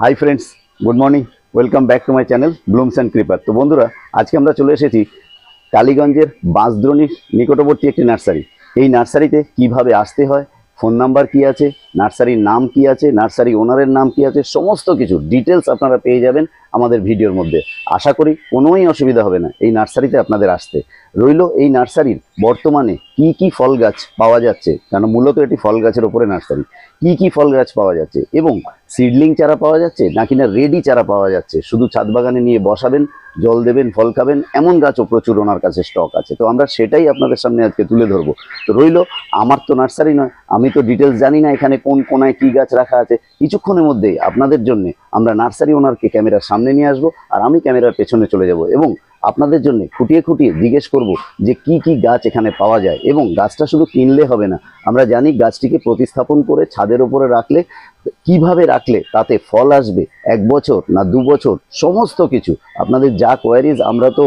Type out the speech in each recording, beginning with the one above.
Hi friends, good morning. Welcome back to my channel blooms and creeper. তো বন্ধুরা, আজকে আমরা চলে এসেছি টালিগঞ্জের বাঁশদ্রোণীর নিকটবর্তী একটি নার্সারি। এই নার্সারিতে কিভাবে আসতে হয়, ফোন নাম্বার কি আছে, নার্সারির নাম কি আছে, নার্সারি ওনারের নাম কি আছে, সমস্ত কিছু ডিটেলস আপনারা পেয়ে যাবেন আমাদের ভিডিওর মধ্যে। আশা করি কোনোই অসুবিধা হবে না এই নার্সারিতে আপনাদের আসতে। রইল এই নার্সারির বর্তমানে কি কি ফল গাছ পাওয়া যাচ্ছে, কারণ মূলত এটি ফল গাছের ওপরে নার্সারি। কি কি ফল গাছ পাওয়া যাচ্ছে এবং সিডলিং চারা পাওয়া যাচ্ছে নাকি না রেডি চারা পাওয়া যাচ্ছে, শুধু ছাদ বাগানে নিয়ে বসাবেন, জল দেবেন, ফল খাবেন, এমন গাছও প্রচুর ওনার কাছে স্টক আছে। তো আমরা সেটাই আপনাদের সামনে আজকে তুলে ধরবো। তো রইল, আমার তো নার্সারি নয়, আমি তো ডিটেলস জানি না এখানে কোন কোনায় কি গাছ রাখা আছে। কিছুক্ষণের মধ্যেই আপনাদের জন্য আমরা নার্সারি ওনারকে ক্যামেরার সামনে নিয়ে আসবো, আর আমি ক্যামেরার পেছনে চলে যাব এবং আপনাদের জন্য খুঁটিয়ে খুঁটিয়ে জিজ্ঞেস করব যে কি কি গাছ এখানে পাওয়া যায়। এবং গাছটা শুধু কিনলে হবে না, আমরা জানি গাছটিকে প্রতিস্থাপন করে ছাদের উপরে রাখলে, কিভাবে রাখলে তাতে ফল আসবে, 1 বছর না 2 বছর, সমস্ত কিছু আপনাদের যা কোয়ারিজ। আমরা তো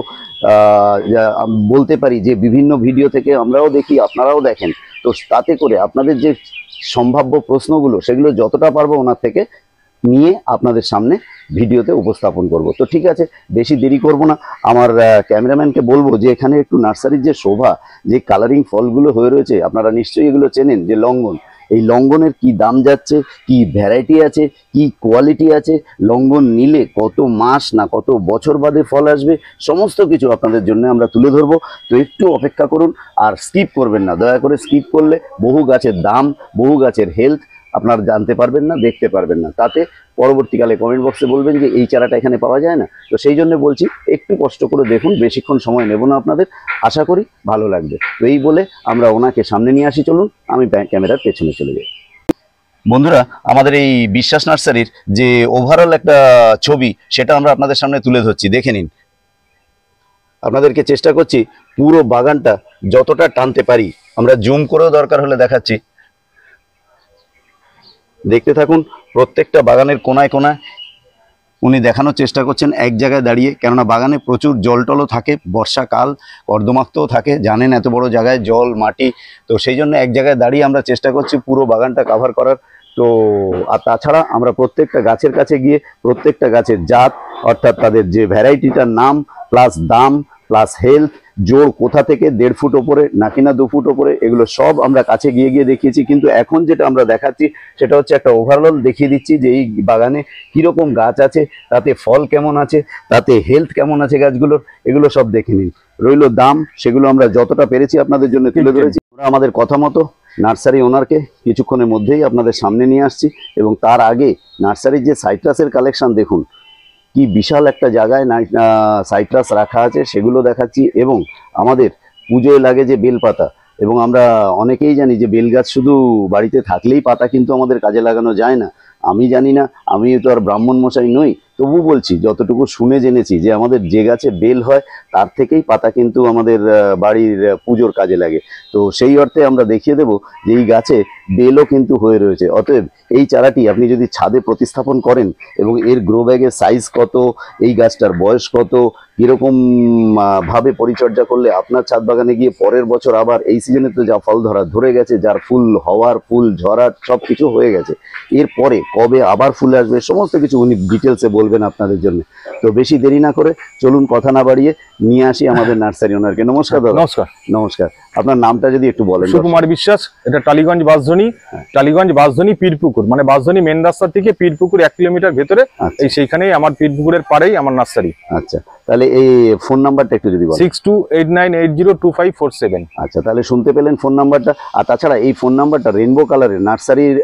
বলতে পারি যে বিভিন্ন ভিডিও থেকে আমরাও দেখি, আপনারাও দেখেন। তো তাতে করে আপনাদের যে সম্ভাব্য প্রশ্নগুলো, সেগুলো যতটা পারবো ওনার থেকে নিয়ে আপনাদের সামনে ভিডিওতে উপস্থাপন করব। তো ঠিক আছে, বেশি দেরি করব না। আমার ক্যামেরাম্যানকে বলবো যে এখানে একটু নার্সারির যে শোভা, যে কালারিং ফলগুলো হয়ে রয়েছে, আপনারা নিশ্চয়ই এগুলো চেনেন, যে লঙ্ঘন। এই লঙ্ঘনের কি দাম যাচ্ছে, কি ভ্যারাইটি আছে, কি কোয়ালিটি আছে, লঙ্ঘন নিলে কত মাস না কত বছর বাদে ফল আসবে, সমস্ত কিছু আপনাদের জন্য আমরা তুলে ধরবো। তো একটু অপেক্ষা করুন আর স্কিপ করবেন না, দয়া করে। স্কিপ করলে বহু গাছের দাম, বহু গাছের হেলথ আপনারা জানতে পারবেন না, দেখতে পারবেন না। তাতে পরবর্তীকালে কমেন্ট বক্সে বলবেন যে এই চারাটা এখানে পাওয়া যায় না। তো সেই জন্য বলছি, একটু কষ্ট করে দেখুন, বেশিক্ষণ সময় নেব না আপনাদের, আশা করি ভালো লাগবে। তো এই বলে আমরা ওনাকে সামনে নিয়ে আসি, চলুন আমি ক্যামেরার পেছনে চলে যাই। বন্ধুরা, আমাদের এই বিশ্বাস নার্সারির যে ওভারঅল একটা ছবি, সেটা আমরা আপনাদের সামনে তুলে ধরছি, দেখে নিন। আপনাদেরকে চেষ্টা করছি পুরো বাগানটা যতটা টানতে পারি, আমরা জুম করেও দরকার হলে দেখাচ্ছি, দেখতে থাকুন। প্রত্যেকটা বাগানের কোনায় কোনায় উনি দেখানোর চেষ্টা করছেন এক জায়গায় দাঁড়িয়ে, কেননা বাগানে প্রচুর জলটলও থাকে, বর্ষাকাল কর্দমাক্তও থাকে, জানেন এত বড় জায়গায় জল মাটি। তো সেই জন্য এক জায়গায় দাঁড়িয়ে আমরা চেষ্টা করছি পুরো বাগানটা কভার করার। তো আর তাছাড়া আমরা প্রত্যেকটা গাছের কাছে গিয়ে প্রত্যেকটা গাছের জাত, অর্থাৎ তাদের যে ভ্যারাইটিটার নাম, প্লাস দাম, প্লাস হেলথ, জোর কোথা থেকে 1.5 ফুট ওপরে নাকি না 2 ফুট ওপরে, এগুলো সব আমরা কাছে গিয়ে গিয়ে দেখিয়েছি। কিন্তু এখন যেটা আমরা দেখাচ্ছি সেটা হচ্ছে একটা ওভারঅল দেখিয়ে দিচ্ছি যে এই বাগানে কীরকম গাছ আছে, তাতে ফল কেমন আছে, তাতে হেলথ কেমন আছে গাছগুলোর, এগুলো সব দেখে নিন। রইল দাম, সেগুলো আমরা যতটা পেরেছি আপনাদের জন্য তুলে ধরেছি। আমরা আমাদের কথা মতো নার্সারি ওনারকে কিছুক্ষণের মধ্যেই আপনাদের সামনে নিয়ে আসছি। এবং তার আগে নার্সারির যে সাইট্রাসের কালেকশন দেখুন, কি বিশাল একটা জায়গায় সাইট্রাস রাখা আছে, সেগুলো দেখাচ্ছি। এবং আমাদের পুজোয় লাগে যে বেলপাতা, এবং আমরা অনেকেই জানি যে বেল গাছ শুধু বাড়িতে থাকলেই পাতা কিন্তু আমাদের কাজে লাগানো যায় না। আমি জানি না, আমি তো আর ব্রাহ্মণ মশাই নই, তবু বলছি যতটুকু শুনে জেনেছি যে আমাদের যে গাছে বেল হয় তার থেকেই পাতা কিন্তু আমাদের বাড়ির পুজোর কাজে লাগে। তো সেই অর্থে আমরা দেখিয়ে দেব যে এই গাছে বেলও কিন্তু হয়ে রয়েছে। অতএব এই চারাটি আপনি যদি ছাদে প্রতিস্থাপন করেন, এবং এর গ্রো ব্যাগের সাইজ কত, এই গাছটার বয়স কত, কীরকম ভাবে পরিচর্যা করলে আপনার ছাদ বাগানে গিয়ে পরের বছর আবার এই সিজনে তো যা ফল ধরে গেছে, যার ফুল হওয়ার, ফুল ঝরার সব কিছু হয়ে গেছে, এরপরে কবে আবার ফুল আসবে, সমস্ত কিছু উনি ডিটেলসে বলবেন আপনাদের জন্য। তো বেশি দেরি না করে চলুন, কথা না বাড়িয়ে নিয়ে আসি আমাদের নার্সারি ওনারকে। নমস্কার দাদা। নমস্কার। নমস্কার, আপনার নামটা যদি একটু বলেন। সুকুমার বিশ্বাস, এটা টালিগঞ্জ বাঁশদ্রোণী। টালিগঞ্জ বাঁশদ্রোণী পীরপুকুর, মানে বাঁশদ্রোণী মেন রাস্তা থেকে পীরপুকুর 1 কিলোমিটার ভেতরে, এই সেইখানেই আমার পীরপুকুরের পাড়েই আমার নার্সারি। আচ্ছা, তাহলে এই ফোন নাম্বারটা একটু যদি বলেন। 6289802547। আচ্ছা, তাহলে শুনতে পেলেন ফোন নাম্বারটা। আর তাছাড়া এই ফোন নাম্বারটা রেনবো কালারের নার্সারির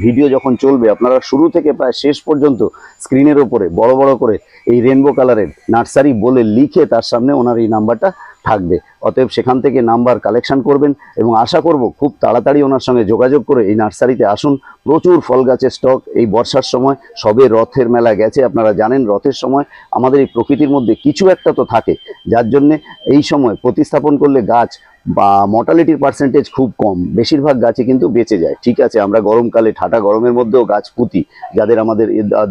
ভিডিও যখন চলবে, আপনারা শুরু থেকে প্রায় শেষ পর্যন্ত স্ক্রিনের ওপরে বড় বড় করে এই রেনবো কালারের নার্সারি বলে লিখে তার সামনে ওনার এই নাম্বারটা থাকবে। অতএব সেখান থেকে নাম্বার কালেকশন করবেন, এবং আশা করব খুব তাড়াতাড়ি ওনার সঙ্গে যোগাযোগ করে এই নার্সারিতে আসুন। প্রচুর ফল গাছের স্টক। এই বর্ষার সময় সবে রথের মেলা গেছে, আপনারা জানেন রথের সময় আমাদের এই প্রকৃতির মধ্যে কিছু একটা তো থাকে, যার জন্যে এই সময় প্রতিস্থাপন করলে গাছ বা মর্টালিটির পার্সেন্টেজ খুব কম, বেশিরভাগ গাছে কিন্তু বেঁচে যায়। ঠিক আছে, আমরা গরমকালে ঠাটা গরমের মধ্যেও গাছ পুঁতি যাদের আমাদের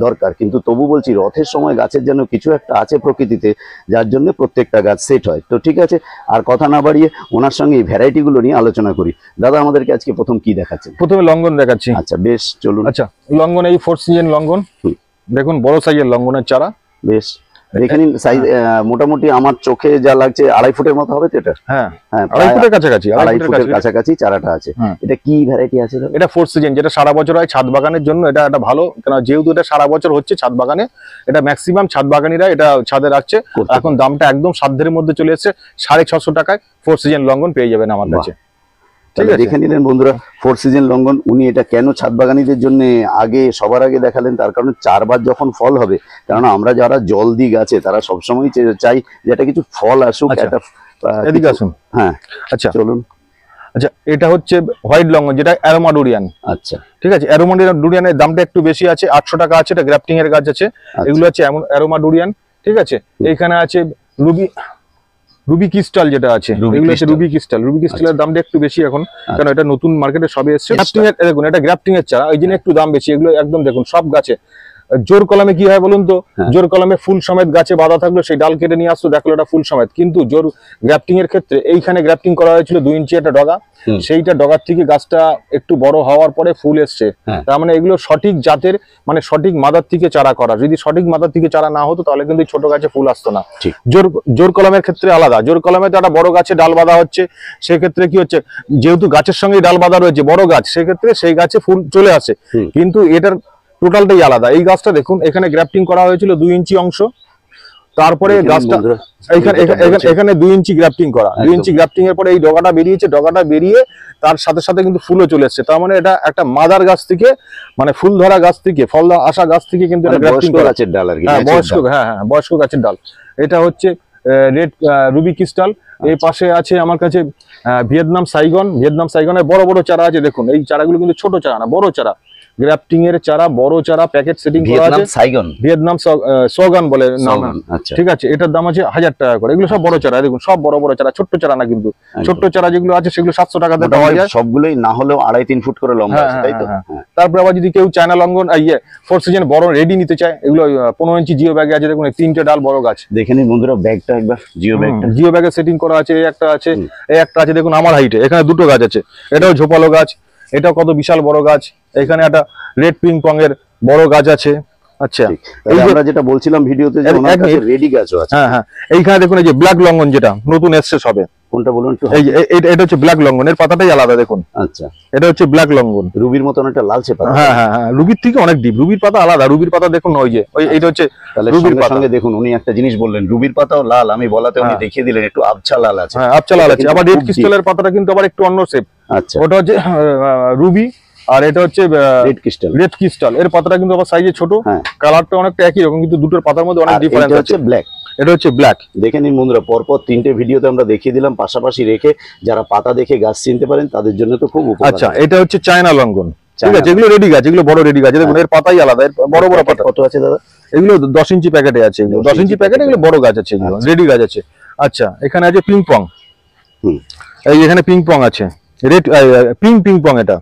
দরকার, কিন্তু তবু বলছি রথের সময় গাছের যেন কিছু একটা আছে প্রকৃতিতে, যার জন্য প্রত্যেকটা গাছ সেট হয়। তো ঠিক আছে, আর কথা না বাড়িয়ে ওনার সঙ্গে এই ভ্যারাইটিগুলো নিয়ে আলোচনা করি। দাদা, আমাদেরকে আজকে প্রথম কি দেখাচ্ছেন? প্রথমে লঙ্ঘন দেখাচ্ছি। আচ্ছা, বেশ, চলুন। আচ্ছা, লঙ্ঘন এই 4th সিজন লঙ্ঘন, দেখুন বড় সাইজের লঙ্ঘনের চারা। বেশ, দেখে নিন সাইজ মোটামুটি আমার চোখে যা লাগছে 2.5 ফুটের মতো হবে তো এটা? হ্যাঁ, হ্যাঁ, 2.5 ফুটের কাছাকাছি, 2.5 ফুটের কাছাকাছি চারাটা আছে। এটা কি ভ্যারাইটি আছে দাদা? এটা 4 সিজন, যেটা সারা বছর হয় ছাদ বাগানের জন্য। এটা একটা ভালো, কারণ যেহেতু এটা সারা বছর হচ্ছে ছাদ বাগানে, এটা ম্যাক্সিমাম ছাদ বাগানিরা এটা ছাদে রাখছে। এখন দামটা একদম সাধ্যের মধ্যে চলে এসেছে, 650 টাকায় 4 সিজন লঙ্ঘন পেয়ে যাবেন আমার কাছে। ঠিক আছে, দেখে নিলেন বন্ধুরা 4 সিজন লঙ্ঘন। উনি এটা কেন ছাদ বাগানীদের জন্য সবার আগে দেখালেন, তার কারণে 4 বার যখন ফল হবে, কারণ আমরা যারা জল দিই গাছে তারা সবসময় চাই যে এটা কিছু ফল আসুক। একটা এদিকে আসুন। হ্যাঁ, আচ্ছা চলুন। আচ্ছা, এটা হচ্ছে হোয়াইট লঙ্ঘন, যেটা অ্যারোমা ডুরিয়ান। আচ্ছা, ঠিক আছে, অ্যারোমা ডুরিয়ানের দামটা একটু বেশি আছে, 800 টাকা আছে। এটা গ্রাফটিং এর গাছ আছে, এগুলো আছে অ্যারোমা ডুরিয়ান। ঠিক আছে, এইখানে আছে রুবি ক্রিস্টাল যেটা আছে, এগুলো আছে রুবি ক্রিস্টাল। রুবি ক্রিস্টালের দামটা একটু বেশি এখন, কারণ এটা নতুন মার্কেটে সবে এসেছে। গ্রাফটিং এর দেখুন, এটা গ্রাফটিং এর চারা, ওই জন্য একটু দাম বেশি। এগুলো একদম দেখুন সব গাছে জোর কলমে কি হয় বলুন তো, জোর কলমে ফুল সমেত গাছে বাঁধা থাকলো, সেই ডাল কেটে নিয়ে আসতো, দেখলো এটা ফুল সমেত। কিন্তু জোর গ্রাফটিং এর ক্ষেত্রে এইখানে গ্রাফটিং করা হয়েছিল 2 ইঞ্চি একটা ডগা, সেইটা ডগার থেকে গাছটা একটু বড় হওয়ার পরে ফুল এসছে। তার মানে এগুলো সঠিক জাতের, মানে সঠিক মাদার থেকে চারা করা। যদি সঠিক মাদার থেকে চারা না হতো তাহলে কিন্তু ছোট গাছে ফুল আসতো না। জোর কলমের ক্ষেত্রে আলাদা, জোর কলমে তো একটা বড় গাছে ডাল বাঁধা হচ্ছে, সেক্ষেত্রে কি হচ্ছে, যেহেতু গাছের সঙ্গে ডাল বাঁধা রয়েছে বড় গাছ, সেক্ষেত্রে সেই গাছে ফুল চলে আসে। কিন্তু এটার টোটালটাই আলাদা। এই গাছটা দেখুন, এখানে গ্রাফটিং করা হয়েছিল 2 ইঞ্চি অংশ, তারপরে গাছটা এখানে 2 ইঞ্চি গ্রাফটিং করা। 2 ইঞ্চি গ্রাফটিং এর পরে এই ডগাটা বেরিয়েছে, ডগাটা বেরিয়ে তার সাথে সাথে কিন্তু ফুলও চলে এসেছে। তার মানে এটা একটা মাদার গাছ থেকে, মানে ফুল ধরা গাছ থেকে, ফল আসা গাছ থেকে কিন্তু এটা গ্রাফটিং করা গাছের ডাল আর কি। হ্যাঁ, বয়স্ক গাছের ডাল। এটা হচ্ছে রেড রুবি ক্রিস্টাল। এই পাশে আছে আমার কাছে ভিয়েতনাম সাইগন। ভিয়েতনাম সাইগনের বড় বড় চারা আছে, দেখুন এই চারাগুলো কিন্তু ছোট চারা না, বড় চারা, গ্রাফটিং এর চারা, বড় চারা, প্যাকেট সেটিং করা আছে। ভিয়েতনাম সগান বলে নাম। ঠিক আছে, এটার দাম আছে 1000 টাকা করে। এগুলো সব বড় চারা, দেখুন সব বড় বড় চারা, ছোট্ট চারা না কিন্তু। ছোট্ট চারা যেগুলো আছে সেগুলো 700 টাকাতে পাওয়া যায়। সবগুলোই না হলেও 2.5-3 ফুট করে লম্বা আছে, তাই তো? তারপর আবার যদি কেউ চায়না লঙ্ঘন 4 সিজন বড় রেডি নিতে চায়, এগুলো 15 ইঞ্চি জিও ব্যাগে আছে, দেখুন 3টে ডাল বড় গাছ। দেখে নিন বন্ধুরা ব্যাগটা একবার, জিও ব্যাগে সেটিং করা আছে। এই একটা আছে, এই একটা আছে, দেখুন আমার হাইটে। এখানে 2টো গাছ আছে, এটাও ঝোপালো গাছ, এটাও কত বিশাল বড় গাছ। এখানে একটা রেড পিং পং এর বড় গাছ আছে। আচ্ছা, আমরা যেটা বলছিলাম ভিডিওতে যে ওনার কাছে রেডি গাছও আছে। হ্যাঁ, এইখানে দেখুন এই যে ব্ল্যাক লঙ্ঘন, যেটা নতুন এসছে সবে। কোনটা বলুন একটু? এটা হচ্ছে ব্ল্যাক লঙ্ঘন, এর পাতাটাই আলাদা দেখুন। আচ্ছা, এটা হচ্ছে ব্ল্যাক লঙ্ঘন, রুবির মতন একটা লালচে পাতা। হ্যাঁ, রুবির থেকে অনেক ডিপ। রুবির পাতা আলাদা, রুবির পাতা দেখুন ওই যে এইটা হচ্ছে রুবির পাতা। সঙ্গে দেখুন উনি একটা জিনিস বললেন, রুবির পাতাও লাল, আমি বলাতে উনি দেখিয়ে দিলেন একটু আবছা লাল আছে। হ্যাঁ, আবছা লাল আছে। আবার রেড ক্রিস্টালের পাতাটা কিন্তু আবার একটু অন্য শেপ। আচ্ছা, ওটা হচ্ছে রুবি, আর এটা হচ্ছে রেড ক্রিস্টাল। এর পাতাটা কিন্তু আবার সাইজে ছোট, কালারটা অনেকটা একই রকম, কিন্তু দুটোর পাতার মধ্যে অনেক ডিফারেন্স আছে। ব্ল্যাক, এটা হচ্ছে ব্ল্যাক। দেখে নিন বন্ধুরা, পরপর 3টে ভিডিওতে আমরা দেখিয়ে দিলাম পাশাপাশি রেখে, যারা পাতা দেখে গাছ চিনতে পারেন তাদের জন্য তো খুব উপকার। আচ্ছা, এটা হচ্ছে চায়না লঙ্ঘন। ঠিক আছে, এগুলো রেডি গাছ, এগুলো বড় রেডি গাছ। দেখুন এর পাতাই আলাদা, এর বড় বড় পাতা। কত আছে দাদা? এগুলো 10 ইঞ্চি প্যাকেটে আছে, এগুলো 10 ইঞ্চি প্যাকেটে, এগুলো বড় গাছ আছে, এগুলো রেডি গাছ আছে। আচ্ছা, এখানে আছে পিং পং। এই এখানে পিং পং আছে, রেড পিং পং। এটা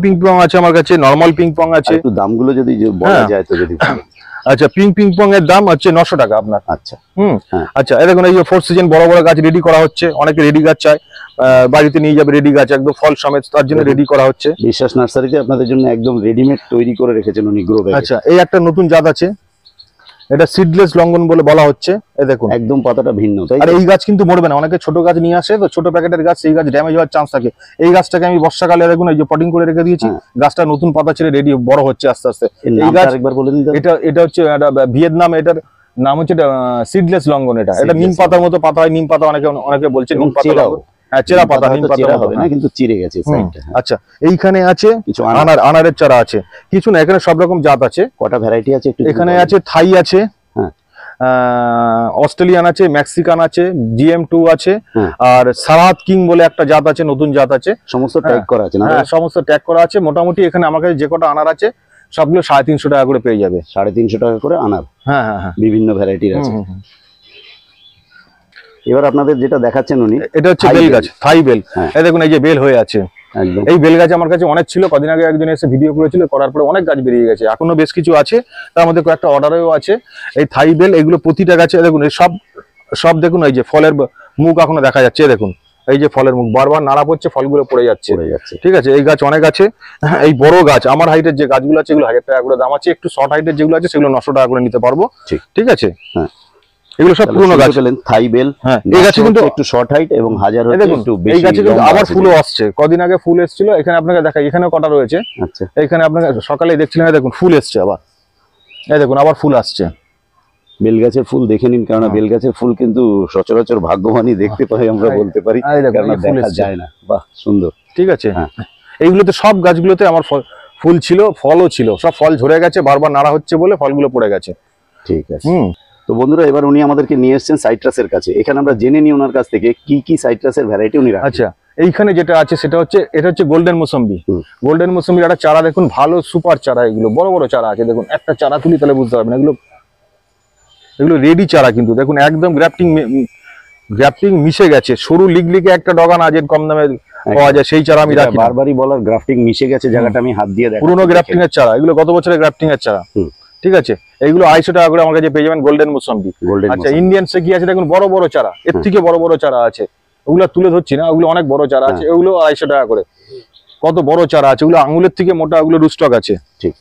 পিং পং আছে আমার কাছে, নরমাল পিং পং আছে। একটু দামগুলো যদি বলা যায় তো যদি। আচ্ছা, পিং পং এর দাম হচ্ছে 900 টাকা আপনার। আচ্ছা, আচ্ছা, এই দেখুন এই যে 4 সিজন বড় বড় গাছ রেডি করা হচ্ছে। অনেকে রেডি গাছ চায়, বাড়িতে নিয়ে যাবে রেডি গাছ, একদম ফল সমেত, তার জন্য রেডি করা হচ্ছে। বিশ্বাস নার্সারিতে আপনাদের জন্য একদম রেডিমেড তৈরি করে রেখেছেন উনি গ্রো ব্যাগে। আচ্ছা, এই একটা নতুন জাত আছে, এটা সিডলেস লঙ্ঘন বলে বলা হচ্ছে। এই দেখুন একদম পাতাটা ভিন্ন, তাই? আর এই গাছ কিন্তু মরবে না। অনেকে ছোট গাছ নিয়ে আসে, তো ছোট প্যাকেটের গাছ, এই গাছ ড্যামেজ হওয়ার চান্স থাকে। এই গাছটাকে আমি বর্ষাকালে দেখুন এই যে পটিং করে রেখে দিয়েছি, গাছটা নতুন পাতা ছেড়ে রেডি বড় হচ্ছে আস্তে আস্তে। এই গাছ একবার বলে দিন। এটা হচ্ছে ভিয়েতনাম, এটার নাম হচ্ছে সিডলেস লঙ্ঘন। এটা নিম পাতার মতো পাতা হয়, নিম পাতা অনেকে বলছে নিম পাতা। হ্যাঁ, চেরা পাতা, নিম পাতা হবে না কিন্তু চিড়ে গেছে সাইডটা। আচ্ছা, এইখানে আছে কিছু আনারের চারা আছে, কিছু না, এখানে সব রকম জাত আছে। কটা ভ্যারাইটি আছে একটু? এখানে আছে থাই আছে, অস্ট্রেলিয়ান আছে, মেক্সিকান আছে, GM2 আছে, আর সারাত কিং বলে একটা জাত আছে, নতুন জাত আছে। সমস্ত ট্যাগ করা আছে না? হ্যাঁ, সমস্ত ট্যাগ করা আছে। মোটামুটি এখানে আমার কাছে যে কটা আনার আছে সবগুলো 350 টাকা করে পেয়ে যাবে। 350 টাকা করে আনার? হ্যাঁ, বিভিন্ন ভ্যারাইটির আছে। এবার আপনাদের যেটা দেখাচ্ছেন উনি, এটা হচ্ছে বেল গাছ, থাই বেল। এই দেখুন এই যে বেল হয়ে আছে। এই বেল গাছ আমার কাছে অনেক ছিল, কদিন আগে একজন এসে ভিডিও করেছিল, করার পরে অনেক গাছ বেরিয়ে গেছে, এখনো বেশ কিছু আছে, তার মধ্যে কয়েকটা অর্ডারেও আছে। এই থাই বেল, এগুলো প্রতিটা গাছে দেখুন, এই সব দেখুন এই যে ফলের মুখ এখনো দেখা যাচ্ছে। দেখুন এই যে ফলের মুখ বারবার নাড়া পড়ছে, ফলগুলো পড়ে যাচ্ছে। ঠিক আছে, এই গাছ অনেক আছে। হ্যাঁ, এই বড় গাছ আমার হাইটের যে গাছগুলো আছে এগুলো 1000 টাকা করে দাম আছে। একটু শর্ট হাইটের যেগুলো আছে সেগুলো 900 টাকা করে নিতে পারবো। ঠিক আছে, হ্যাঁ এগুলো সব পুরনো গাছ। থাই বেল, হ্যাঁ এই গাছে কিন্তু একটু শর্ট হাইট এবং 1000 হচ্ছে একটু বেশি। এই গাছে কিন্তু আবার ফুলও আসছে, কদিন আগে ফুল এসেছিল, এখানে আপনাকে দেখাই, এখানেও কটা রয়েছে। আচ্ছা, এখানে আপনাকে সকালে দেখছিলেন, দেখুন ফুল এসছে আবার, এই দেখুন আবার ফুল আসছে। বেলগাছের ফুল দেখে নিন, কারণ বেলগাছের ফুল কিন্তু সচরাচর ভাগ্যবানই দেখতে পাই আমরা বলতে পারি, কারণ দেখা যায় না। বাহ, সুন্দর। ঠিক আছে, এইগুলোতে সব গাছগুলোতে আমার ফুল ছিল, ফলও ছিল, সব ফল ঝরে গেছে, বারবার নাড়া হচ্ছে বলে ফলগুলো পড়ে গেছে। ঠিক আছে, তো বন্ধুরা এবার উনি আমাদেরকে নিয়ে এসেছেন সাইট্রাসের কাছে। এখানে আমরা জেনে নিই ওনার কাছ থেকে কি কি সাইট্রাসের ভ্যারাইটি উনি রাখেন। আচ্ছা, এইখানে যেটা আছে সেটা হচ্ছে, এটা হচ্ছে গোল্ডেন মৌসম্বি। গোল্ডেন মৌসম্বির একটা চারা দেখুন, ভালো সুপার চারা, এগুলো বড় বড় চারা আছে। দেখুন একটা চারা তুলি তাহলে বুঝতে পারবেন, এগুলো রেডি চারা কিন্তু দেখুন একদম গ্রাফটিং মিশে গেছে। সরু লিগলিকে একটা ডগা না যে কম দামে পাওয়া যায়, সেই চারা আমি রাখি। বারবারই বলার গ্রাফটিং মিশে গেছে জায়গাটা আমি হাত দিয়ে দেখি। পুরোনো গ্রাফটিং এর চারা, এগুলো গত বছরের গ্রাফটিং এর চারা। ঠিক আছে, এইগুলো 250 টাকা করে আমার কাছে পেয়ে যাবেন গোল্ডেন মৌসম্বি। আচ্ছা, ইন্ডিয়ান সে কি আছে দেখুন, বড় বড় চারা, এর থেকে বড় বড় চারা আছে, ওগুলো তুলে ধরছি না, ওগুলো অনেক বড় চারা আছে, ওগুলো 250 টাকা করে। কত বড় চারা আছে, ওগুলো আঙুলের থেকে মোটা, ওগুলো রুস্টক আছে। ঠিক,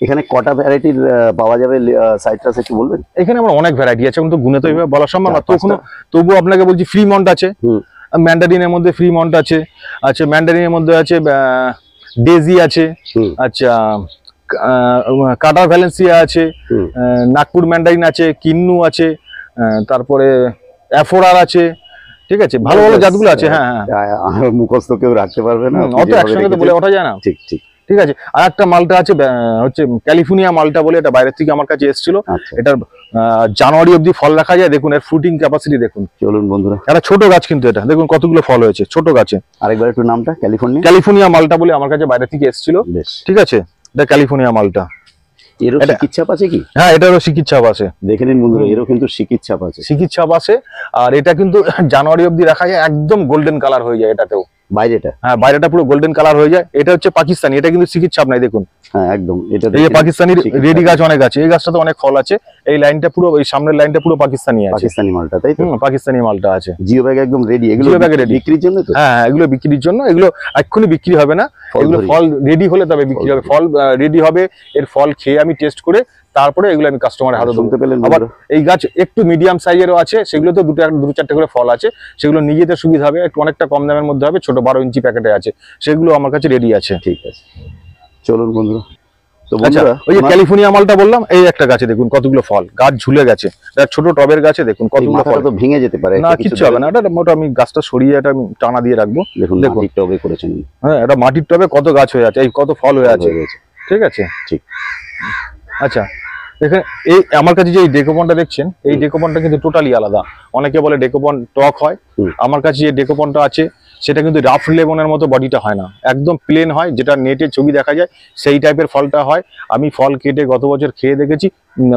এখানে কটা ভ্যারাইটির পাওয়া যাবে সাইট্রাস একটু বলবেন? এখানে আমার অনেক ভ্যারাইটি আছে, কিন্তু গুণে তো এইভাবে বলা সম্ভব না। তবুও আপনাকে বলছি, ফ্রিমন্ট আছে, ম্যান্ডারিনের মধ্যে ফ্রিমন্ট আছে। আচ্ছা, ম্যান্ডারিনের মধ্যে আছে ডেজি আছে। আচ্ছা, কাটা ভ্যালেন্সিয়া আছে, নাগপুর ম্যান্ডারিন আছে, কিন্নু আছে, তারপরে অ্যাফোরার আছে। ঠিক আছে, ভালো ভালো জাতগুলো আছে। হ্যাঁ হ্যাঁ, মুখস্থ কেউ রাখতে পারবে না, অত একসঙ্গে তো বলে ওঠা যায় না। ঠিক ঠিক ঠিক আছে। আর একটা মালটা আছে হচ্ছে ক্যালিফোর্নিয়া মালটা বলে, এটা বাইরের থেকে আমার কাছে এসেছিল। এটার জানুয়ারি অবধি ফল রাখা যায়। দেখুন এর ফ্রুটিং ক্যাপাসিটি দেখুন। চলুন বন্ধুরা, একটা ছোট গাছ কিন্তু এটা, দেখুন কতগুলো ফল হয়েছে ছোট গাছে। আরেকবার একটু নামটা? ক্যালিফোর্নিয়া মালটা বলে আমার কাছে বাইরে থেকে এসেছিল। ঠিক আছে, এটা ক্যালিফোর্নিয়া মালটা। এরও চিকিৎসা আছে কি? হ্যাঁ, এটারও চিকিৎসা আছে, দেখে নিন বন্ধুরা, এরও কিন্তু চিকিৎসা আছে। আর এটা কিন্তু জানুয়ারি অবধি রাখা যায়, একদম গোল্ডেন কালার হয়ে যায় এটাতেও। বাইরেটা? হ্যাঁ, বাইরেটা পুরো গোল্ডেন কালার হয়ে যায়। এটা হচ্ছে পাকিস্তানি, এটা কিন্তু চিকিৎসা নাই দেখুন। হ্যাঁ একদম, এটা এই পাকিস্তানি রেডি গাছ অনেক আছে। এই গাছটাতে অনেক ফল আছে। এই লাইনটা পুরো, এই সামনের লাইনটা পুরো পাকিস্তানি আছে, পাকিস্তানি মালটা, তাই তো? পাকিস্তানি মালটা আছে। জিও ব্যাগ একদম রেডি। এগুলো বিক্রির জন্য তো? হ্যাঁ, এগুলো বিক্রির জন্য। এগুলো এক্ষুনি বিক্রি হবে না, এগুলো ফল রেডি হলে তবে বিক্রি হবে। ফল রেডি হবে, এর ফল খেয়ে আমি টেস্ট করে তারপরে এগুলো আমি কাস্টমারের হাতে শুনতে পেলেন। আবার এই গাছ একটু মিডিয়াম সাইজেরও আছে, সেগুলো তো দুটো 4টে করে ফল আছে, সেগুলো নিজেদের সুবিধা হবে, একটু অনেকটা কম দামের মধ্যে হবে, ছোট 12 ইঞ্চি প্যাকেটে আছে, সেগুলো আমার কাছে রেডি আছে। ঠিক আছে, চলুন বন্ধুরা। তো বন্ধুরা, ওই যে ক্যালিফোর্নিয়া মালটা বললাম, এই একটা গাছে দেখুন কতগুলো ফল, গাছ ঝুলে গেছে। ছোট টবের গাছে দেখুন কতগুলো ফল। তো ভেঙে যেতে পারে না, কিচ্ছু হবে না। ওটা আমি গাছটা সরিয়ে এটা আমি টানা দিয়ে রাখবো। দেখুন মাটির টবে করেছেন। হ্যাঁ, এটা মাটির টবে কত গাছ হয়ে আছে, এই কত ফল হয়ে আছে। ঠিক আছে, ঠিক। আচ্ছা, এখানে এই আমার কাছে যে ডেকোপনটা দেখছেন, এই ডেকোপনটা কিন্তু টোটালি আলাদা। অনেকে বলে ডেকোপন টক হয়, আমার কাছে যে ডেকোপনটা আছে সেটা কিন্তু রাফ লেমনের মতো বডিটা হয় না, একদম প্লেন হয়, যেটা নেটে ছবি দেখা যায় সেই টাইপের ফলটা হয়। আমি ফল কেটে গত বছর খেয়ে দেখেছি,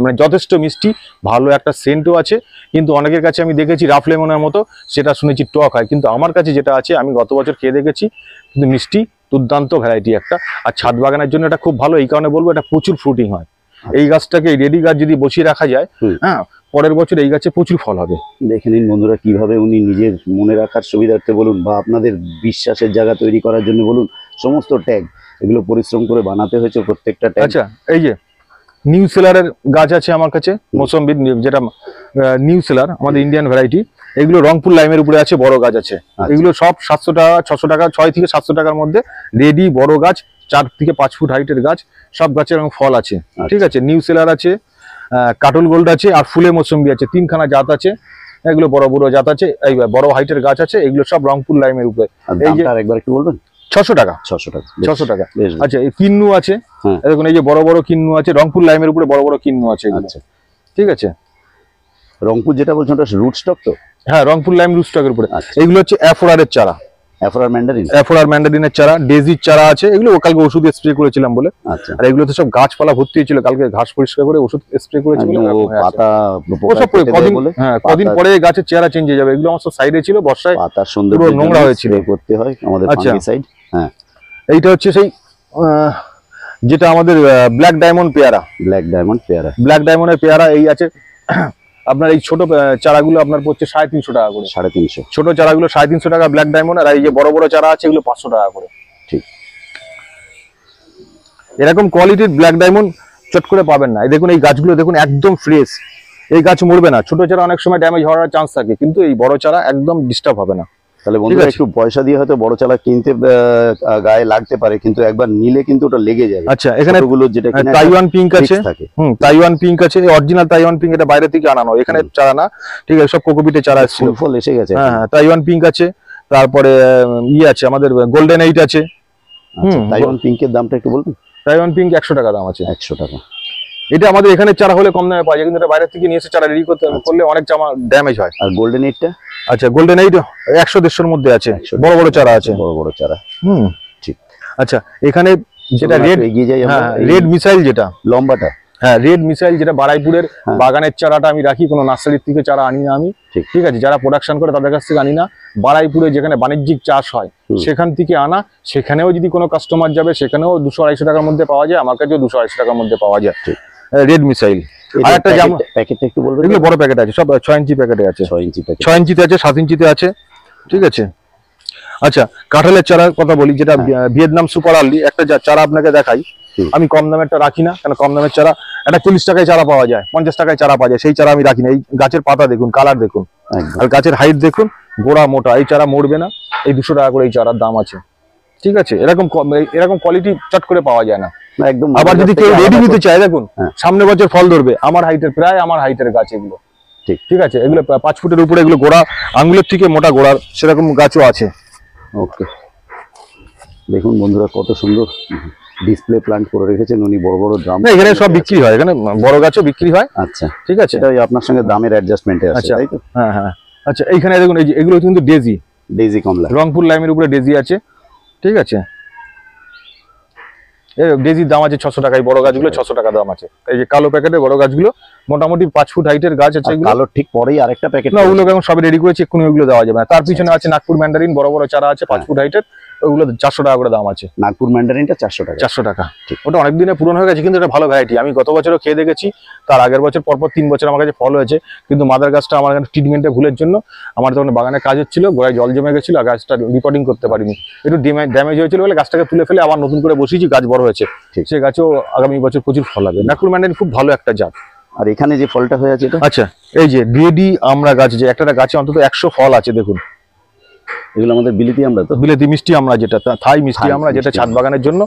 মানে যথেষ্ট মিষ্টি, ভালো একটা সেন্টও আছে। কিন্তু অনেকের কাছে আমি দেখেছি রাফ লেমনের মতো, সেটা শুনেছি টক হয়। কিন্তু আমার কাছে যেটা আছে, আমি গত বছর খেয়ে দেখেছি, কিন্তু মিষ্টি, দুর্দান্ত ভ্যারাইটি একটা। আর ছাদ বাগানের জন্য এটা খুব ভালো, এই কারণে বলবো এটা প্রচুর ফ্রুটিং হয়। এই গাছটাকে রেডি গাছ যদি বসিয়ে রাখা যায়, হ্যাঁ, পরের বছর এই গাছে প্রচুর ফল হবে। দেখে নিন বন্ধুরা, কিভাবে উনি নিজের মনে রাখার সুবিধার্থে বলুন বা আপনাদের বিশ্বাসের জায়গা তৈরি করার জন্য বলুন, সমস্ত ট্যাগ এগুলো পরিশ্রম করে বানাতে হয়েছে প্রত্যেকটা ট্যাগ। আচ্ছা, এই যে নিউ সেলারের গাছ আছে আমার কাছে, মৌসম্বির, যেটা নিউ সেলার আমাদের ইন্ডিয়ান ভ্যারাইটি, এগুলো রংপুর লাইমের উপরে আছে, বড় গাছ আছে। এগুলো সব 700 টাকা 600 টাকা, 6 থেকে 700 টাকার মধ্যে রেডি বড় গাছ, 4 থেকে 5 ফুট হাইটের গাছ, সব গাছের এবং ফল আছে। ঠিক আছে, নিউ সেলার আছে, কাটল গোল্ড আছে, আর ফুলে মৌসম্বি আছে, 3খানা জাত আছে। এগুলো বড় বড় জাত আছে, এই বড় হাইটের গাছ আছে, এগুলো সব রংপুর লাইমের উপরে। এই যে আরেকবার একটু বলবেন। 600 টাকা। 600 টাকা। আচ্ছা, এই কিন্নু আছে, দেখুন এই যে বড় বড় কিন্নু আছে, রংপুর লাইমের উপরে বড় বড় কিন্নু আছে। আচ্ছা, ঠিক আছে। রংপুর যেটা বলছেন ওটা রুট স্টক তো? হ্যাঁ, রংপুর লাইম রুট স্টকের উপরে। এগুলো হচ্ছে অ্যাফোরারের চারা, অ্যাফোরার ম্যান্ডারিনের চারা, ডেজির চারা আছে। এগুলো কালকে ওষুধ স্প্রে করেছিলাম বলে। আচ্ছা, আর এগুলোতে সব গাছপালা ভর্তি হয়েছিল, কালকে ঘাস পরিষ্কার করে ওষুধ স্প্রে করেছিল। পাতা কদিন পরে গাছের চেহারা চেঞ্জ হয়ে যাবে। এগুলো আমার সব সাইডে ছিল, বর্ষায় পাতা সুন্দর নোংরা হয়েছিল, করতে হয় আমাদের ফাঙ্গিসাইড। হ্যাঁ, এইটা হচ্ছে সেই যেটা আমাদের ব্ল্যাক ডায়মন্ড পেয়ারা। ব্ল্যাক ডায়মন্ডের পেয়ারা এই আছে আপনার এই ছোট চারাগুলো আপনার পড়ছে 350 টাকা করে। 350। ছোট চারাগুলো 350 টাকা ব্ল্যাক ডায়মন্ড, আর এই যে বড় বড় চারা আছে এগুলো 500 টাকা করে। ঠিক, এরকম কোয়ালিটির ব্ল্যাক ডায়মন্ড চট করে পাবেন না। এই দেখুন এই গাছগুলো দেখুন একদম ফ্রেশ, এই গাছ মরবে না। ছোট চারা অনেক সময় ড্যামেজ হওয়ার চান্স থাকে, কিন্তু এই বড় চারা একদম ডিস্টার্ব হবে না। তাহলে বন্ধুরা একটু পয়সা দিয়ে হয়তো বড় চারা কিনতে গায়ে লাগতে পারে, কিন্তু একবার নিলে কিন্তু ওটা লেগে যাবে। আচ্ছা, এখানে যেটা তাইওয়ান পিঙ্ক আছে, তাইওয়ান পিঙ্ক আছে, অরিজিনাল তাইওয়ান পিঙ্ক, এটা বাইরে থেকে আনানো, এখানে চারা না, ঠিক আছে, সব কোকোপিটে চারা আছে, ফুল ফল এসে গেছে। হ্যাঁ, তাইওয়ান পিঙ্ক আছে, তারপরে আছে আমাদের গোল্ডেন 8 আছে। তাইওয়ান পিঙ্কের দামটা একটু বলবেন? তাইওয়ান পিঙ্ক 100 টাকা দাম আছে। 100 টাকা। এটা আমাদের এখানে চারা হলে কম দামে পাওয়া যায়, কিন্তু এটা বাইরে থেকে নিয়ে এসে চারা রেডি করলে অনেক চারা ড্যামেজ হয়। আর গোল্ডেন 8টা? আচ্ছা, গোল্ডেন 8 100-150 মধ্যে আছে, বড় বড় চারা আছে, বড় বড় চারা। ঠিক। আচ্ছা, এখানে যেটা রেড এগিয়ে যাই আমরা, রেড মিসাইল যেটা লম্বাটা, হ্যাঁ রেড মিসাইল, যেটা বারাইপুরের বাগানের চারাটা আমি রাখি, কোনো নার্সারির থেকে চারা আনি না আমি, ঠিক আছে, যারা প্রোডাকশন করে তাদের কাছ থেকে আনি না। বারাইপুরে যেখানে বাণিজ্যিক চাষ হয় সেখান থেকে আনা, সেখানেও যদি কোনো কাস্টমার যাবে সেখানেও 200-250 টাকার মধ্যে পাওয়া যায়, আমার কাছেও 200-250 টাকার মধ্যে পাওয়া যায় রেড মিসাইল। আর একটা প্যাকেটটা একটু বলবেন? এগুলো বড় প্যাকেট আছে, সব 6 ইঞ্চি প্যাকেটে আছে, 6 ইঞ্চি প্যাকেট, 6 ইঞ্চিতে আছে, 7 ইঞ্চিতে আছে, ঠিক আছে। আচ্ছা, কাঁঠালের চারার কথা বলি, যেটা ভিয়েতনাম সুপার আর্লি, একটা চারা আপনাকে দেখাই। আমি কম দামেরটা রাখি না, কারণ কম দামের চারা একটা 40 টাকায় চারা পাওয়া যায়, 50 টাকায় চারা পাওয়া যায়, সেই চারা আমি রাখি না। এই গাছের পাতা দেখুন, কালার দেখুন, আর গাছের হাইট দেখুন, গোড়া মোটা, এই চারা মরবে না। এই 200 টাকা করে এই চারার দাম আছে, ঠিক আছে। এরকম কোয়ালিটি চট করে পাওয়া যায় না একদম। আবার যদি কেউ রেডি নিতে চায়, দেখুন সামনে বছর ফল ধরবে, আমার হাইটের, প্রায় আমার হাইটের গাছ এগুলো, ঠিক আছে। এগুলো 5 ফুটের উপরে, এগুলো গোড়া আঙ্গুলের থেকে মোটা গোড়ার, সেরকম গাছও আছে। ওকে, দেখুন বন্ধুরা কত সুন্দর ডিসপ্লে প্ল্যান্ট করে রেখেছেন উনি, বড় বড় ড্রাম। এখানে সব বিক্রি হয়, এখানে বড় গাছও বিক্রি হয়। আচ্ছা, ঠিক আছে, এটা আপনার সঙ্গে দামের অ্যাডজাস্টমেন্টে আছে, তাই তো? হ্যাঁ হ্যাঁ। আচ্ছা, এইখানে দেখুন, এই যে এগুলো কিন্তু ডেজি কমলা, রংপুর লাইমের উপরে ডেজি আছে, ঠিক আছে। এই ডেজির দাম আছে 600 টাকা, এই বড় গাছগুলো 600 টাকা দাম আছে। এই যে কালো প্যাকেটের বড় গাছগুলো মোটামুটি 5 ফুট হাইটের গাছ আছে এগুলো। কালো ঠিক পরেই আরেকটা প্যাকেট, না ওগুলো এখন সব রেডি করেছি, এক্ষুনি ওগুলো দেওয়া যাবে না। তার পিছনে আছে নাগপুর ম্যান্ডারিন, বড় বড় চারা আছে 5 ফুট হাইটের, ওগুলো 400 টাকা করে দাম আছে। নাগপুর ম্যান্ডারিনটা 400 টাকা। 400 টাকা, ওটা অনেক দিনে পুরনো হয়ে গেছে, কিন্তু এটা ভালো ভ্যারাইটি। আমি গত বছরও খেয়ে দেখেছি, তার আগের বছর, পরপর 3 বছর আমার কাছে ফল হয়েছে, কিন্তু মাদার গাছটা আমার কাছে ট্রিটমেন্টে ভুলের জন্য, আমার তখন বাগানে কাজ হচ্ছিল, গোড়ায় জল জমে গেছিল, আর গাছটা রিপোর্টিং করতে পারিনি, একটু ড্যামেজ হয়েছিল বলে গাছটাকে তুলে ফেলে আবার নতুন করে বসিয়েছি, গাছ বড় হয়েছে। সে গাছেও আগামী বছর প্রচুর ফল হবে। নাগপুর ম্যান্ডারিন খুব ভালো একটা জাত। আর এখানে যে ফলটা হয়ে আছে এটা? আচ্ছা, এই যে রেডি আমরা গাছ, যে একটা গাছে অন্তত 100 ফল আছে, দেখুন এগুলো আমাদের বিলেতি আমরা, তো বিলেতি মিষ্টি আমরা, যেটা থাই মিষ্টি আমরা, যেটা ছাদ বাগানের জন্য।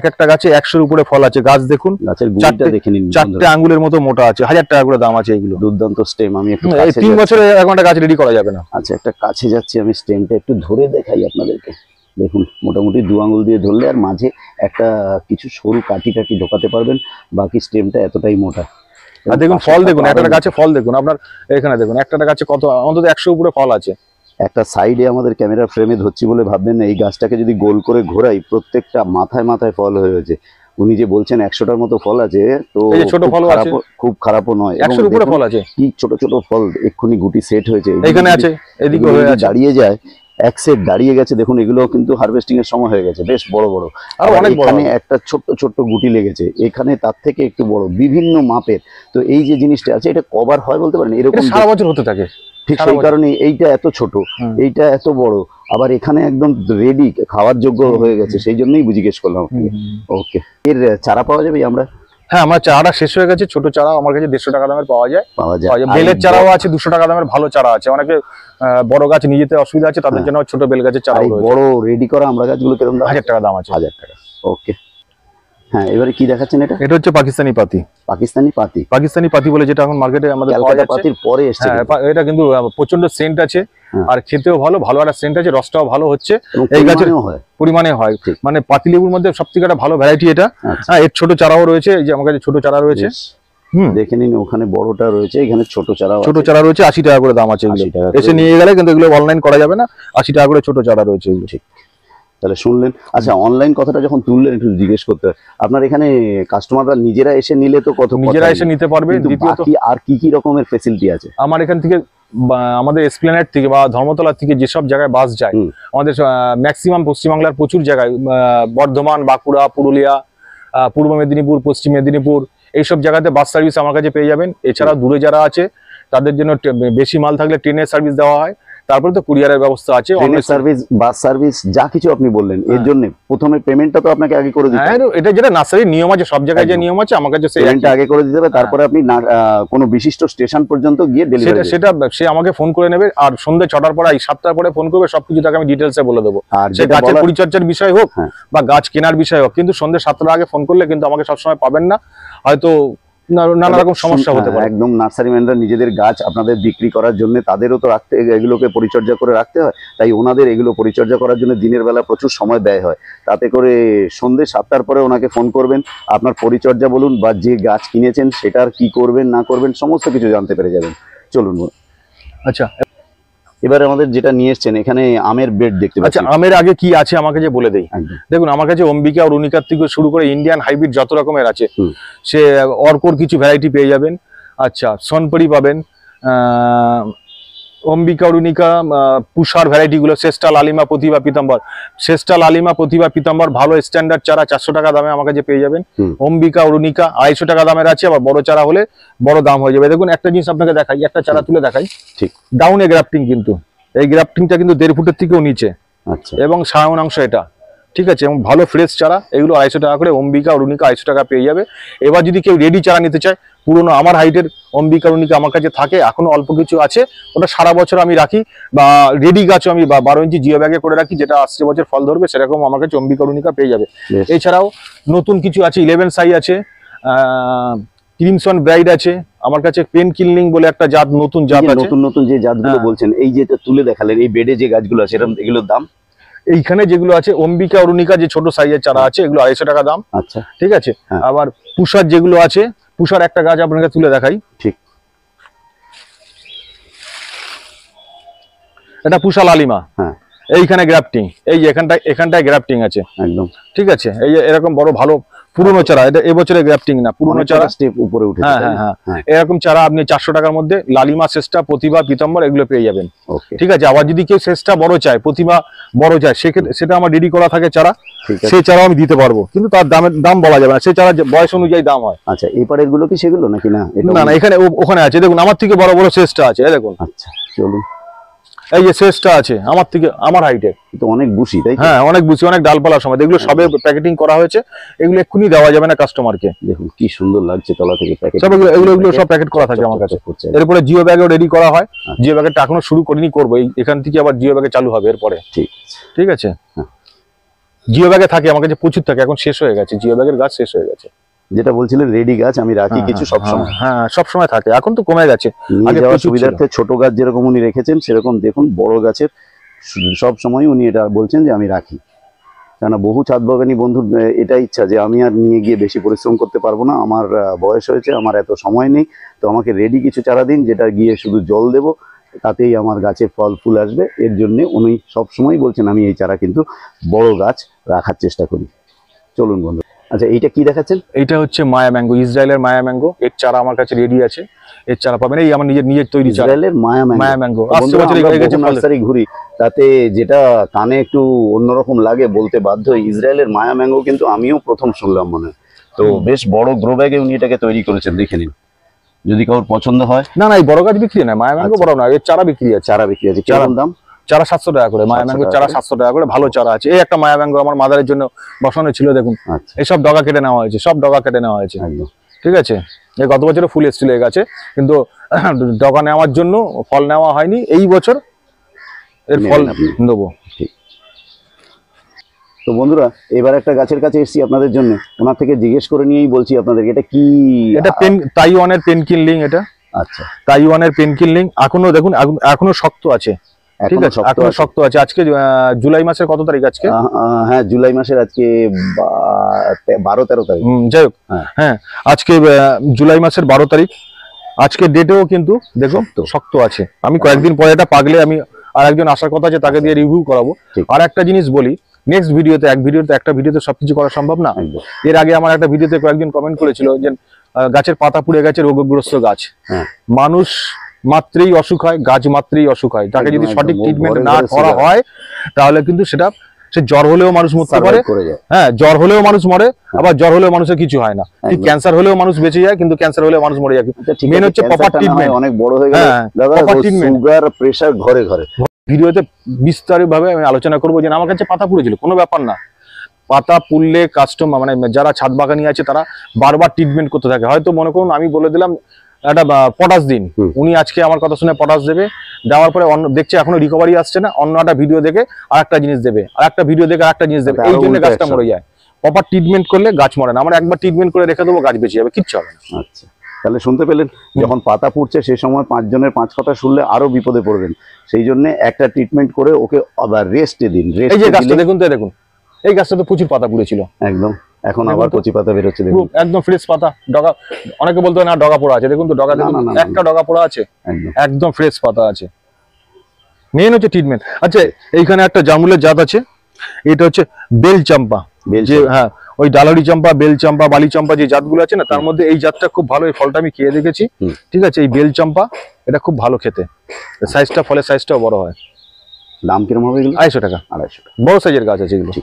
একটা গাছে 100-এর উপরে ফল আছে, গাছ দেখুন, গাছের গুড়িটা দেখে নিন, 4টে আঙ্গুলের মতো মোটা আছে, 1000 টাকা করে দাম আছে এগুলো। দুর্দান্ত স্টেম। আমি একটু 3 বছরে এখন একটা গাছ রেডি করা যাবে না। আচ্ছা, একটা কাছে যাচ্ছি, আমি স্টেমটা একটু ধরে দেখাই আপনাদেরকে। দেখুন মোটামুটি 2 আঙ্গুল দিয়ে ধরলে, আর মাঝে একটা কিছু সরু কাঠি ঢোকাতে পারবেন, বাকি স্টেমটা এতটাই মোটা। আর দেখুন ফল দেখুন, একটা গাছে ফল দেখুন, আপনার এখানে দেখুন একটা গাছে কত, অন্তত 100 উপরে ফল আছে। একটা সাইডে আমাদের ক্যামেরা ফ্রেমে ধরছি বলে ভাববেন না, এই গাছটাকে যদি গোল করে ঘোরাই, প্রত্যেকটা মাথায় মাথায় ফল হয়েছে। উনি যে বলছেন 100টার মতো ফল আছে, তো ছোট ফল আছে, খুব খারাপও নয়, 100-এর উপরে ফল আছে। কি ছোট ছোট ফল, এক্ষুনি গুটি সেট হয়েছে, এখানে আছে, এদিকে হয়ে আছে, দাঁড়িয়ে যায়, এক সেট দাঁড়িয়ে গেছে। দেখুন এগুলো কিন্তু হারভেস্টিং এর সময় হয়ে গেছে, বেশ বড় বড়। আর অনেক এখানে একটা ছোট্ট ছোট্ট গুটি লেগেছে, এখানে তার থেকে একটু বড়, বিভিন্ন মাপের। তো এই যে জিনিসটা আছে, এটা কভার হয় বলতে পারেন, এরকম সারা বছর হতে থাকে। ঠিক সেই কারণে এইটা এত ছোট, এইটা এত বড়, আবার এখানে একদম রেডি, খাওয়ার যোগ্য হয়ে গেছে, সেই জন্যই জিজ্ঞেস করলাম। ওকে, এর চারা পাওয়া যাবে আমরা? হ্যাঁ, আমার চারা শেষ হয়ে গেছে, ছোট চারা আমার কাছে 150 টাকা দামের পাওয়া যায়। বেলের চারাও আছে 200 টাকা দামের, ভালো চারা আছে। অনেকে বড় গাছ নিয়ে যেতে অসুবিধা আছে, তাদের জন্য ছোট বেল গাছের চারা, বড় রেডি করা আমরা গাছগুলো কিরকম দাম? 1000 টাকা দাম আছে। 1000 টাকা। ওকে, হ্যাঁ, এবারে কি দেখাচ্ছেন? এটা হচ্ছে পাকিস্তানি পাতি। পাকিস্তানি পাতি বলে যেটা এখন মার্কেটে আমাদের পাওয়া যাচ্ছে, পাতির পরে এসেছে। এটা কিন্তু প্রচন্ড সেন্ট আছে, আর খেতেও ভালো, ভালো একটা সেন্ট আছে, রসটাও ভালো হচ্ছে, এই গাছের পরিমাণে হয়। মানে পাতিলেবুর মধ্যে সবথেকে একটা ভালো ভ্যারাইটি এটা। হ্যাঁ, এর ছোট চারাও রয়েছে, এই যে আমার কাছে ছোট চারা রয়েছে। দেখে নিন, ওখানে বড়টা রয়েছে, এখানে ছোট চারা রয়েছে। 80 টাকা করে দাম আছে, এসে নিয়ে গেলে, কিন্তু এগুলো অনলাইন করা যাবে না। 80 টাকা করে ছোট চারা রয়েছে এগুলো। ঠিক, তাহলে শুনলেন। আচ্ছা, অনলাইন কথাটা যখন তুললেন, একটু জিজ্ঞেস করতে হয়, আপনার এখানে কাস্টমাররা নিজেরা এসে নিলে তো কত, নিজেরা এসে নিতে পারবে। দ্বিতীয়ত আর কি রকমের ফ্যাসিলিটি আছে আমার এখান থেকে? আমাদের এসপ্ল্যানেড থেকে বা ধর্মতলা থেকে যেসব জায়গায় বাস যায়, আমাদের ম্যাক্সিমাম পশ্চিমবাংলার প্রচুর জায়গায়, বর্ধমান, বাঁকুড়া, পুরুলিয়া, পূর্ব মেদিনীপুর, পশ্চিম মেদিনীপুর, এইসব জায়গাতে বাস সার্ভিস আমার কাছে পেয়ে যাবেন। এছাড়া দূরে যারা আছে তাদের জন্য বেশি মাল থাকলে ট্রেনের সার্ভিস দেওয়া হয়, তারপরে তো কুরিয়ারের ব্যবস্থা আছে, ট্রেনের সার্ভিস, বাস সার্ভিস, যা কিছু আপনি বললেন এর জন্য প্রথমে পেমেন্টটা তো আপনাকে আগে করে দিতে হ্যাঁ হবে। এটা যেটা নার্সারির নিয়ম আছে, সব জায়গায় যে নিয়ম আছে আমার কাছে সেই পেমেন্টটা আগে করে দিতে হবে, তারপরে আপনি কোনো বিশিষ্ট স্টেশন পর্যন্ত গিয়ে ডেলিভারি সেটা সে আমাকে ফোন করে নেবে, আর সন্ধ্যে 6টার পরে 7টার পরে ফোন করবে, সবকিছু তাকে আমি ডিটেলসে বলে দেবো। আর সে যেটা গাছের বলার- পরিচর্যার বিষয় হোক হ্যাঁ। বা গাছ কেনার বিষয় হোক, কিন্তু সন্ধ্যে 7টার আগে ফোন করলে কিন্তু আমাকে সবসময় পাবেন না, হয়তো নানা রকম সমস্যা হতে পারে। একদম নার্সারি ম্যানরা নিজেদের গাছ আপনাদের বিক্রি করার জন্য তাদেরও তো রাখতে, এগুলোকে পরিচর্যা করে রাখতে হয়, তাই ওনাদের এগুলো পরিচর্যা করার জন্য দিনের বেলা প্রচুর সময় ব্যয় হয়। তাতে করে সন্ধ্যে 7টার পরে ওনাকে ফোন করবেন, আপনার পরিচর্যা বলুন বা যে গাছ কিনেছেন সেটার কি করবেন না করবেন সমস্ত কিছু জানতে পেরে যাবেন। চলুন আচ্ছা এবার আমাদের যেটা নিয়ে এসছেন, এখানে আমের বেড দেখতে আচ্ছা, পাচ্ছি। আমের আগে কি আছে আমাকে যে বলে দেই। একদম। দেখুন আমার কাছে অম্বিকা আর রুনিকার থেকে শুরু করে ইন্ডিয়ান হাইব্রিড যত রকমের আছে, হুম। সে অর্কর কিছু ভ্যারাইটি পেয়ে যাবেন। আচ্ছা সনপরি পাবেন, অম্বিকা রুনিকা, পুষার ভ্যারাইটি গুলো, শ্রেষ্ঠা লালিমা প্রতিভা পিতাম্বর, শ্রেষ্ঠা লালিমা প্রতিভা পিতাম্বর ভালো স্ট্যান্ডার্ড চারা 400 টাকা দামে আমার কাছে পেয়ে যাবেন। হুম। অম্বিকা রুনিকা 250 টাকা দামের আছে, আবার বড় চারা হলে বড় দাম হয়ে যাবে। দেখুন একটা জিনিস আপনাকে দেখাই, একটা চারা তুলে দেখাই, ঠিক। ডাউনে গ্রাফটিং, কিন্তু এই গ্রাফটিংটা কিন্তু 1.5 ফুটের থেকেও নিচে আচ্ছা, এবং সায়নাংশ এটা, ঠিক আছে, এবং ভালো ফ্রেশ চারা, এগুলো 250 টাকা করে। অম্বিকা রুনিকা 250 টাকা পেয়ে যাবে। এবার যদি কেউ রেডি চারা নিতে চায়, পুরোনো আমার হাইটের অম্বিকা রুনিকা আমার কাছে থাকে, এখনো অল্প কিছু আছে, ওটা সারা বছর আমি রাখি, বা রেডি গাছও আমি 12 ইঞ্চি জিও ব্যাগে করে রাখি, যেটা আসছে বছর ফল ধরবে, সেরকম আমার কাছে অম্বিকা রুনিকা পেয়ে যাবে। বেশ। এছাড়াও নতুন কিছু আছে, 11 সাই আছে, ক্রিমসন ব্রাইড আছে আমার কাছে, পেন কিলিং বলে একটা জাত, নতুন জাত এই যে আছে। নতুন নতুন যে জাতগুলো হ্যাঁ। বলছেন, এই যেটা তুলে দেখালেন, এই বেডে যে গাছগুলো আছে এগুলোর দাম? এইখানে যেগুলো আছে অম্বিকা রুনিকা যে ছোট সাইজের চারা আছে, এগুলো 250 টাকা দাম, আচ্ছা, ঠিক আছে। হ্যাঁ। আবার পুষার যেগুলো আছে, পুষার একটা গাছ আপনাকে তুলে দেখাই, ঠিক। এটা পুষা লালিমা, হ্যাঁ, এইখানে গ্রাফটিং, এই যে এখানটায় গ্রাফটিং আছে, একদম। ঠিক আছে। এই যে এরকম বড় ভালো পুরনো চারা, এটা এবছরে গ্রাফটিং না, পুরনো চারা। স্টেপ উপরে উঠে। হ্যাঁ হ্যাঁ হ্যাঁ, এরকম চারা আপনি 400 টাকার মধ্যে লালিমা, শ্রেষ্ঠা, প্রতিভা, পিতাম্বর এগুলো পেয়ে যাবেন, ওকে, ঠিক আছে। আবার যদি কেউ শ্রেষ্ঠা বড় চায়, প্রতিভা বড় চায়, সেক্ষেত্রে সেটা আমার রেডি করা থাকে চারা, ঠিক আছে। সেই চারাও আমি দিতে পারবো, কিন্তু তার দাম বলা যাবে না, সেই চারা বয়স অনুযায়ী দাম হয়। আচ্ছা, এই পাড়ের গুলো কি সেগুলো নাকি না? এটা না না, এখানে ওখানে আছে, দেখুন আমার থেকে বড় বড় শ্রেষ্ঠা আছে, এই দেখুন, আচ্ছা, চলুন। এই যে শ্রেষ্ঠা আছে আমার থেকে, আমার হাইটে, তো অনেক বুশি, তাই তো? হ্যাঁ অনেক বুঝি, অনেক ডালপালা সময়, এগুলো সবে প্যাকেটিং করা হয়েছে, এগুলো এক্ষুনি দেওয়া যাবে না কাস্টমারকে, দেখুন কি সুন্দর লাগছে তলা থেকে প্যাকেট। সব এগুলো সব প্যাকেট করা থাকে আমার কাছে। এরপরে জিও ব্যাগও রেডি করা হয়, জিও ব্যাগেরটা এখনো শুরু করিনি, করবো এখান থেকে আবার জিও ব্যাগে চালু হবে এরপরে, ঠিক আছে। ঠিক আছে। হ্যাঁ। জিও ব্যাগে থাকে আমার কাছে প্রচুর থাকে, এখন শেষ হয়ে গেছে, জিও ব্যাগের গাছ শেষ হয়ে গেছে। যেটা বলছিলেন রেডি গাছ আমি রাখি কিছু সব সময়। হ্যাঁ সব সময় থাকে, এখন তো কমে গেছে, নিয়ে আগে যাওয়ার প্রচুর ছিল। সুবিধার্থে ছোট গাছ যেরকম উনি রেখেছেন, সেরকম দেখুন বড় গাছের সব সময় উনি এটা বলছেন যে আমি রাখি। কেননা বহু ছাদ বাগানি বন্ধুর এটা ইচ্ছা যে আমি আর নিয়ে গিয়ে বেশি পরিশ্রম করতে পারবো না, আমার বয়স হয়েছে, আমার এত সময় নেই, তো আমাকে রেডি কিছু চারা দিন, যেটা গিয়ে শুধু জল দেবো, তাতেই আমার গাছে ফল ফুল আসবে। এর জন্য উনি সবসময় বলছেন আমি এই চারা কিন্তু বড় গাছ রাখার চেষ্টা করি। চলুন বন্ধু। আচ্ছা, এইটা কি দেখাচ্ছেন? এইটা হচ্ছে মায়া ম্যাঙ্গো, ইসরায়েলের মায়া ম্যাঙ্গো, এর চারা আমার কাছে রেডি আছে, এর চারা পাবেন, এই আমার নিজের তৈরি চারা, ইসরায়েলের মায়া মায়া ম্যাঙ্গো। আসছে বন্ধুরা, বছর আমরা হয়ে গেছে বহু ফল। নার্সারি ঘুরি, তাতে যেটা কানে একটু অন্যরকম লাগে বলতে বাধ্য, ইসরায়েলের মায়া ম্যাঙ্গো কিন্তু আমিও প্রথম শুনলাম মনে হয়। তো বেশ বড় গ্রো ব্যাগে উনি এটাকে তৈরি করেছেন, দেখে নিন, যদি কারোর পছন্দ হয়। না না, এই বড় গাছ বিক্রি না, মায়া ম্যাঙ্গো আচ্ছা। বড় না, এর চারা বিক্রি আছে, চারা বিক্রি আছে, চারা- কেমন দাম? চারা 700 টাকা করে, মায়া 700 ম্যাঙ্গোর টাকা চারা করে। 700 টাকা করে, ভালো চারা আছে। এই একটা মায়া ম্যাঙ্গো আমার মাদারের জন্য বসানো ছিল, দেখুন আচ্ছা, এইসব ডগা কেটে নেওয়া হয়েছে, সব ডগা কেটে নেওয়া হয়েছে, একদম। ঠিক আছে। এই গত বছরে ফুল এসেছিল এই গাছে, কিন্তু ডগা নেওয়ার জন্য ফল নেওয়া হয়নি, এই বছর এর ফল নেবেন আপনি। দেবো। তো বন্ধুরা, এবার একটা গাছের কাছে এসেছি আপনাদের জন্য, ওনার থেকে জিজ্ঞেস করে নিয়েই বলছি আপনাদেরকে, এটা কি? এটা তাইওয়ানের পেনকিন লিং, এটা আচ্ছা, তাইওয়ানের পেনকিন লিং, এখনো দেখুন এখনো শক্ত আছে, ঠিক এখনো আছে, এখনো শক্ত আছে। আজকে জুলাই মাসের কত তারিখ আজকে? হ্যাঁ, জুলাই মাসের আজকে 12-13 তারিখ। যাই হোক, হ্যাঁ। হ্যাঁ আজকে জুলাই মাসের 12 তারিখ, আজকে ডেটেও কিন্তু দেখো শক্ত আছে। আমি কয়েকদিন পরে এটা পাকলে আমি আর একজন আসার কথা আছে, তাকে দিয়ে রিভিউ করাবো। ঠিক। আর একটা জিনিস বলি, নেক্সট ভিডিওতে, একটা ভিডিওতে সবকিছু করা সম্ভব না। একদম। এর আগে আমার একটা ভিডিওতে কয়েকজন কমেন্ট করেছিল যে গাছের পাতা পুড়ে গেছে, রোগগ্রস্ত গাছ। হ্যাঁ। মানুষ মাত্রেই অসুখ হয়, গাছ মাত্রেই অসুখ হয়, তাকে যদি একদম, সঠিক একদম। ট্রিটমেন্ট ঘরে না ঘরে করা সুগার। হয়, তাহলে কিন্তু সেটা সে জ্বর হলেও মানুষ মরতে পারে, Survive করে যায়। হ্যাঁ জ্বর হলেও মানুষ মরে, আবার জ্বর হলেও মানুষের কিছু হয় না, ঠিক একদম। ক্যান্সার হলেও মানুষ বেঁচে যায়, কিন্তু ক্যান্সার হলেও মানুষ মরে যায়। আচ্ছা, ঠিক মেন আছে, হচ্ছে প্রপার ক্যান্সারটা না হয় ট্রিটমেন্ট। অনেক বড় হয়ে গেল হ্যাঁ, দাদা, proper treatment। সুগার প্রেসার ঘরে ঘরে। ভিডিওতে বিস্তারিত ভাবে আমি আলোচনা করবো যে আমার কাছে পাতা পুড়েছিল, কোনো ব্যাপার না, পাতা পুড়লে কাস্টমার মানে যারা ছাদ বাগানি আছে তারা বারবার ট্রিটমেন্ট করতে থাকে। হয়তো মনে করুন আমি বলে দিলাম একটা পটাশ দিন, হুম। উনি আজকে আমার কথা শুনে পটাশ দেবে, দেওয়ার পরে অন্য দেখছে এখনো রিকভারি আসছে না, অন্য একটা ভিডিও দেখে আর একটা জিনিস দেবে, আর একটা ভিডিও দেখে আর একটা জিনিস দেবে, তাতে এই আরো জন্য উল্টো গাছটা action। মরে যায়। প্রপার ট্রিটমেন্ট করলে গাছ মরে না, আমরা একবার ট্রিটমেন্ট করে রেখে দেবো, গাছ বেঁচে যাবে, কিচ্ছু হবে না। আচ্ছা, তাহলে শুনতে পেলেন, যখন পাতা পুড়ছে সেই সময় 5 জনের 5 কথা শুনলে আরো বিপদে পড়বেন। সেই জন্য একটা ট্রিটমেন্ট করে ওকে আবার রেস্টে দিন। এই যে গাছটা রেস্টে দেখুন তো, দেখুন এই গাছটা তো প্রচুর পাতা পুড়েছিল, একদম, এখন দেখুন আবার তো। কচি পাতা বেরোচ্ছে পুরো দেখুন। একদম ফ্রেশ পাতা, ডগা, অনেকে বলতো না ডগা পোড়া আছে, দেখুন তো ডগা, না, দেখুন না, না, একটা ডগা পোড়া আছে, একদম একদম ফ্রেশ পাতা আছে। মেন হচ্ছে ট্রিটমেন্ট। আচ্ছা, এইখানে একটা জামুলের জাত আছে, এটা হচ্ছে বেল চাম্পা, বেল যে চাম্পা। হ্যাঁ ওই ডালারি চাম্পা, বেল চাম্পা, বালি চাম্পা যে জাতগুলো আছে না, তার মধ্যে এই জাতটা খুব ভালো, এই ফলটা আমি খেয়ে দেখেছি, হুম। ঠিক আছে। এই বেল চাম্পা এটা খুব ভালো খেতে, সাইজটা, ফলের সাইজটাও বড় হয়। দাম কিরম হবে এগুলো? 250 টাকা, 250 টাকা। বড় সাইজের গাছ আছে এগুলো।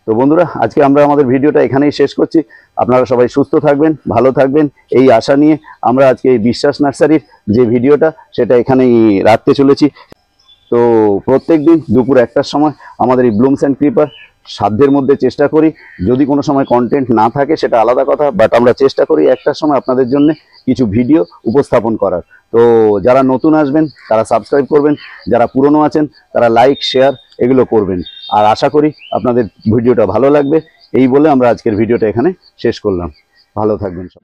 তো বন্ধুরা, আজকে আমরা আমাদের ভিডিওটা এখানেই শেষ করছি। আপনারা সবাই সুস্থ থাকবেন, ভালো থাকবেন, এই আশা নিয়ে আমরা আজকে এই বিশ্বাস নার্সারির যে ভিডিওটা সেটা এখানেই রাখতে চলেছি। তো প্রত্যেকদিন দুপুর 1টার সময় আমাদের এই ব্লুমস অ্যান্ড ক্রিপার সাধ্যের মধ্যে চেষ্টা করি, যদি কোনো সময় কন্টেন্ট না থাকে সেটা আলাদা কথা, বাট আমরা চেষ্টা করি 1টার সময় আপনাদের জন্য কিছু ভিডিও উপস্থাপন করার। তো যারা নতুন আসবেন তারা সাবস্ক্রাইব করবেন, যারা পুরনো আছেন তারা লাইক শেয়ার এগুলো করবেন। আর আশা করি আপনাদের ভিডিওটা ভালো লাগবে। এই বলে আমরা আজকের ভিডিওটা এখানে শেষ করলাম। ভালো থাকবেন সব।